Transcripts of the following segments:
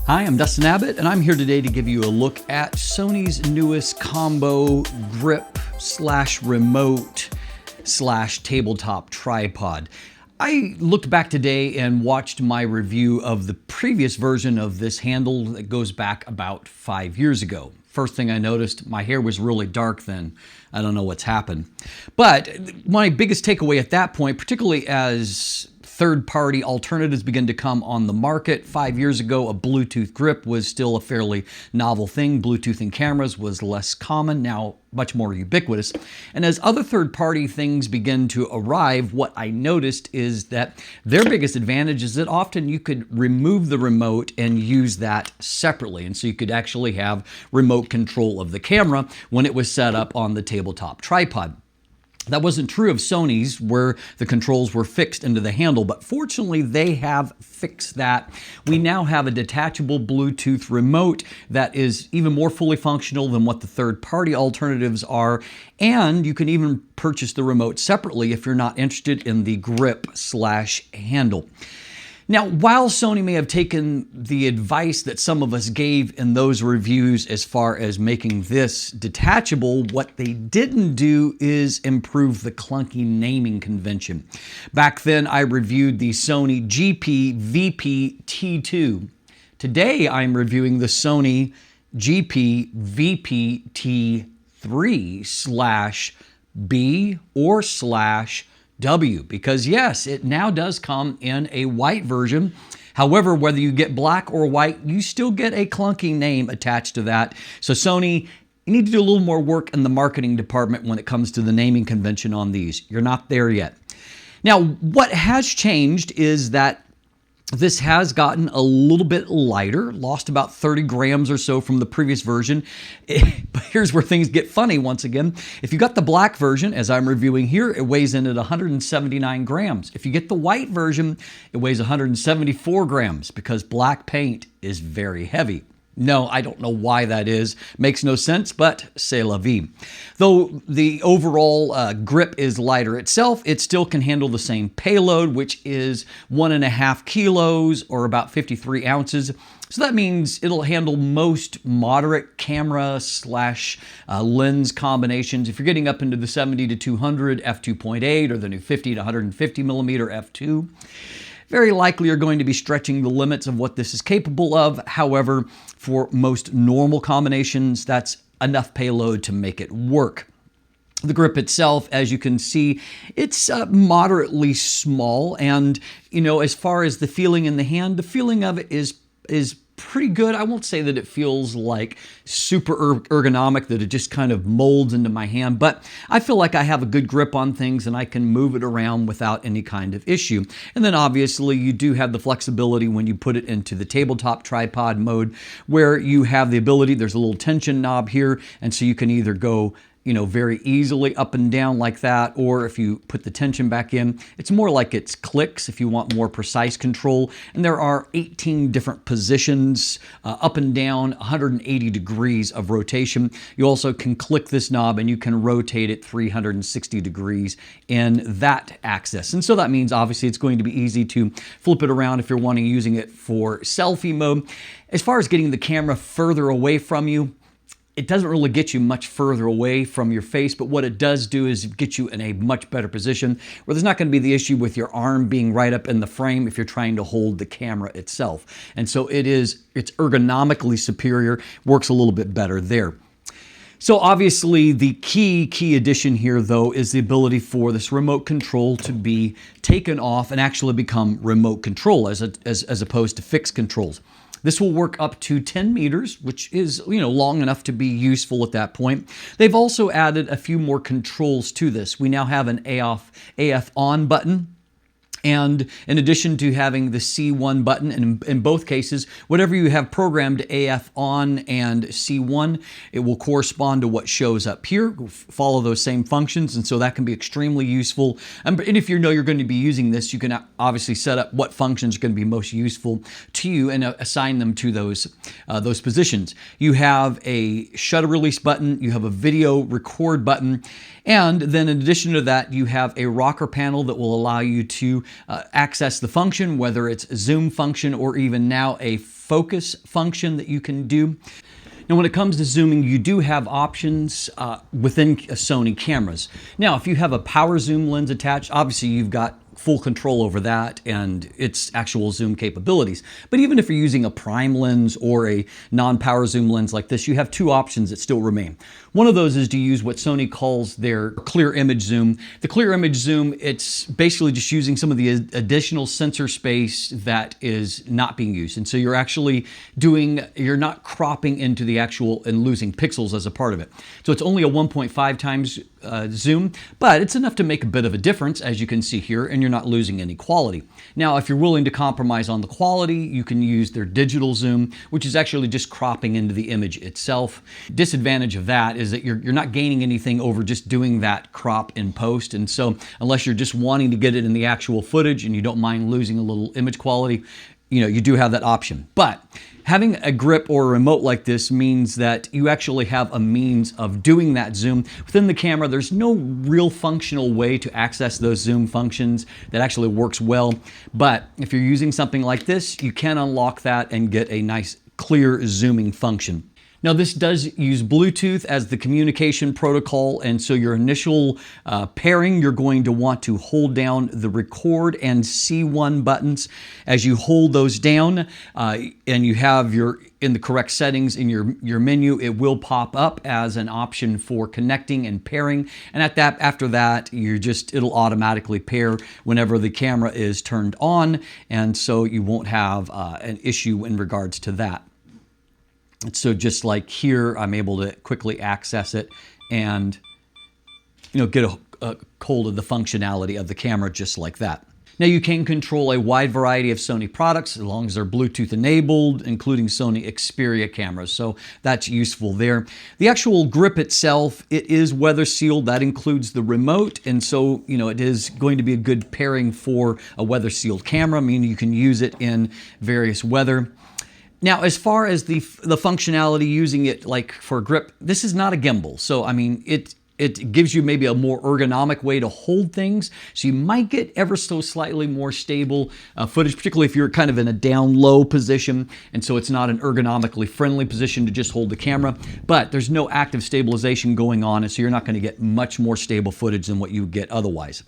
Hi, I'm Dustin Abbott, and I'm here today to give you a look at Sony's newest combo grip / remote / tabletop tripod. I looked back today and watched my review of the previous version of this handle that goes back about 5 years ago. First thing I noticed, my hair was really dark then. I don't know what's happened. But my biggest takeaway at that point, particularly as third-party alternatives begin to come on the market. 5 years ago, a Bluetooth grip was still a fairly novel thing. Bluetooth in cameras was less common, now much more ubiquitous. And as other third-party things begin to arrive, what I noticed is that their biggest advantage is that often you could remove the remote and use that separately. And so you could actually have remote control of the camera when it was set up on the tabletop tripod. That wasn't true of Sony's, where the controls were fixed into the handle, but fortunately they have fixed that. We now have a detachable Bluetooth remote that is even more fully functional than what the third-party alternatives are, and you can even purchase the remote separately if you're not interested in the grip / handle. Now, while Sony may have taken the advice that some of us gave in those reviews as far as making this detachable, what they didn't do is improve the clunky naming convention. Back then, I reviewed the Sony GP-VPT3. Today, I'm reviewing the Sony GP-VPT3/B or /W, because yes, it now does come in a white version. However, whether you get black or white, you still get a clunky name attached to that. So Sony, you need to do a little more work in the marketing department when it comes to the naming convention on these. You're not there yet. Now, what has changed is that this has gotten a little bit lighter, lost about 30 grams or so from the previous version. But here's where things get funny once again. If you got the black version, as I'm reviewing here, it weighs in at 179 grams. If you get the white version, it weighs 174 grams because black paint is very heavy. No, I don't know why that is. Makes no sense, but c'est la vie. Though the overall grip is lighter itself, it still can handle the same payload, which is 1.5 kilos or about 53 ounces. So that means it'll handle most moderate camera / lens combinations. If you're getting up into the 70 to 200 f2.8 or the new 50 to 150 millimeter f2, very likely you're going to be stretching the limits of what this is capable of. However, for most normal combinations, that's enough payload to make it work. The grip itself, as you can see, it's moderately small, and as far as the feeling in the hand, the feeling of it is pretty good. I won't say that it feels like super ergonomic, that it just kind of molds into my hand, but I feel like I have a good grip on things and I can move it around without any kind of issue. And then obviously you do have the flexibility when you put it into the tabletop tripod mode, where you have the ability, there's a little tension knob here, and so you can either go very easily up and down like that, or if you put the tension back in, it's more like it's clicks if you want more precise control. And there are 18 different positions, up and down, 180 degrees of rotation. You also can click this knob and you can rotate it 360 degrees in that axis. And so that means obviously it's going to be easy to flip it around if you're wanting using it for selfie mode. As far as getting the camera further away from you, it doesn't really get you much further away from your face, but what it does do is get you in a much better position where there's not going to be the issue with your arm being right up in the frame if you're trying to hold the camera itself. And so it's ergonomically superior, works a little bit better there. So obviously the key addition here though is the ability for this remote control to be taken off and actually become remote control as opposed to fixed controls. This will work up to 10 meters, which is, long enough to be useful at that point. They've also added a few more controls to this. We now have an AF on button. And in addition to having the C1 button, and in both cases, whatever you have programmed AF on and C1, it will correspond to what shows up here, follow those same functions, and so that can be extremely useful. And if you know you're going to be using this, you can obviously set up what functions are going to be most useful to you and assign them to those positions. You have a shutter release button, you have a video record button, and then in addition to that, you have a rocker panel that will allow you to access the function, whether it's a zoom function or even now a focus function that you can do. Now, when it comes to zooming, you do have options within Sony cameras. Now, if you have a power zoom lens attached, obviously you've got full control over that and its actual zoom capabilities. But even if you're using a prime lens or a non-power zoom lens like this, you have two options that still remain. One of those is to use what Sony calls their clear image zoom. The clear image zoom, it's basically just using some of the additional sensor space that is not being used. And so you're actually you're not cropping into the actual and losing pixels as a part of it. So it's only a 1.5 times zoom, but it's enough to make a bit of a difference, as you can see here, and you're not losing any quality. Now, if you're willing to compromise on the quality, you can use their digital zoom, which is actually just cropping into the image itself. Disadvantage of that is that you're not gaining anything over just doing that crop in post. And so unless you're just wanting to get it in the actual footage and you don't mind losing a little image quality, you do have that option. But having a grip or a remote like this means that you actually have a means of doing that zoom. Within the camera, there's no real functional way to access those zoom functions that actually works well. But if you're using something like this, you can unlock that and get a nice clear zooming function. Now, this does use Bluetooth as the communication protocol, and so your initial pairing, you're going to want to hold down the record and C1 buttons. As you hold those down and you have in the correct settings in your menu, it will pop up as an option for connecting and pairing. And after that, it'll automatically pair whenever the camera is turned on, and so you won't have an issue in regards to that. So just like here, I'm able to quickly access it and get a hold of the functionality of the camera just like that. Now, you can control a wide variety of Sony products as long as they're Bluetooth enabled, including Sony Xperia cameras, so that's useful there. The actual grip itself, it is weather sealed. That includes the remote, and so it is going to be a good pairing for a weather sealed camera, meaning you can use it in various weather. Now, as far as the functionality using it like for grip, this is not a gimbal. So, I mean, it gives you maybe a more ergonomic way to hold things. So you might get ever so slightly more stable footage, particularly if you're kind of in a down low position. And so it's not an ergonomically friendly position to just hold the camera, but there's no active stabilization going on. And so you're not going to get much more stable footage than what you would get otherwise.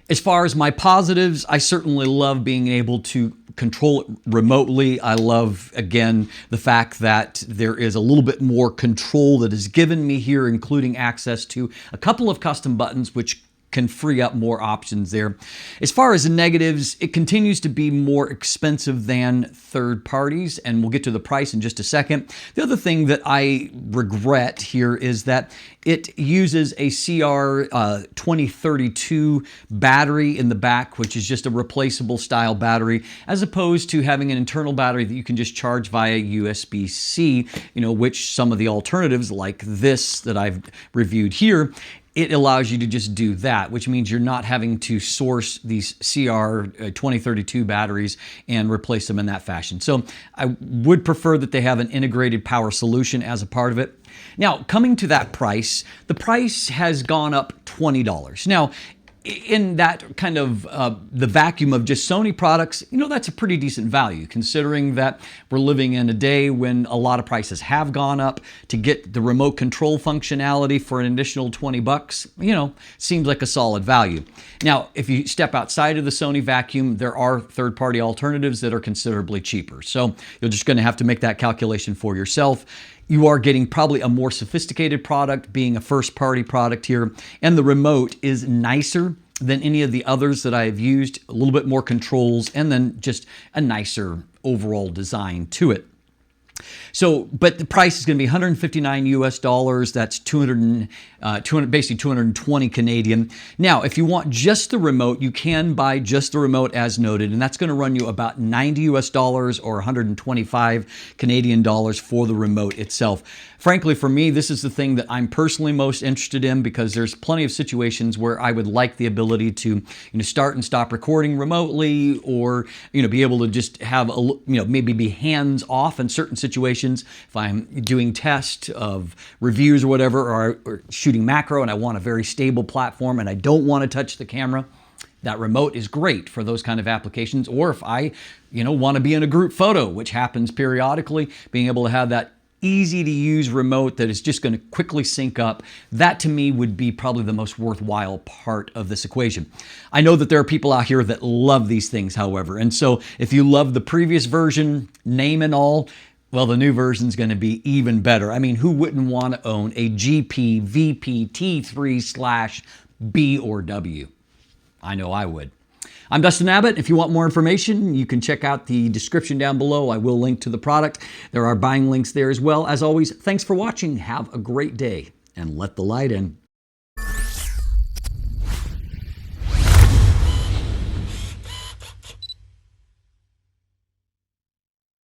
As far as my positives, I certainly love being able to control it remotely. I love, again, the fact that there is a little bit more control that is given me here, including access to a couple of custom buttons, which can free up more options there. As far as the negatives, it continues to be more expensive than third parties, and we'll get to the price in just a second. The other thing that I regret here is that it uses a CR2032 battery in the back, which is just a replaceable style battery, as opposed to having an internal battery that you can just charge via USB-C, which some of the alternatives like this that I've reviewed here, it allows you to just do that, which means you're not having to source these CR2032 batteries and replace them in that fashion. So I would prefer that they have an integrated power solution as a part of it. Now, coming to that price, the price has gone up $20. Now, in that kind of the vacuum of just Sony products, that's a pretty decent value, considering that we're living in a day when a lot of prices have gone up. To get the remote control functionality for an additional $20, seems like a solid value. Now, if you step outside of the Sony vacuum, there are third-party alternatives that are considerably cheaper. So you're just going to have to make that calculation for yourself. You are getting probably a more sophisticated product, being a first-party product here, and the remote is nicer than any of the others that I have used, a little bit more controls, and then just a nicer overall design to it. So, but the price is going to be $159 US. That's basically 220 Canadian. Now, if you want just the remote, you can buy just the remote as noted, and that's going to run you about $90 US or 125 Canadian dollars for the remote itself. Frankly, for me, this is the thing that I'm personally most interested in, because there's plenty of situations where I would like the ability to start and stop recording remotely, or be able to just have maybe be hands off in certain situations. If I'm doing tests of reviews or whatever, or shooting macro and I want a very stable platform and I don't want to touch the camera, That remote is great for those kind of applications. Or if I, want to be in a group photo, which happens periodically, being able to have that easy to use remote that is just going to quickly sync up, that to me would be probably the most worthwhile part of this equation. I know that there are people out here that love these things, however, and so if you love the previous version, name and all, well, the new version is going to be even better. I mean, who wouldn't want to own a GP-VPT3/B or W? I know I would. I'm Dustin Abbott. If you want more information, you can check out the description down below. I will link to the product. There are buying links there as well. As always, thanks for watching. Have a great day and let the light in.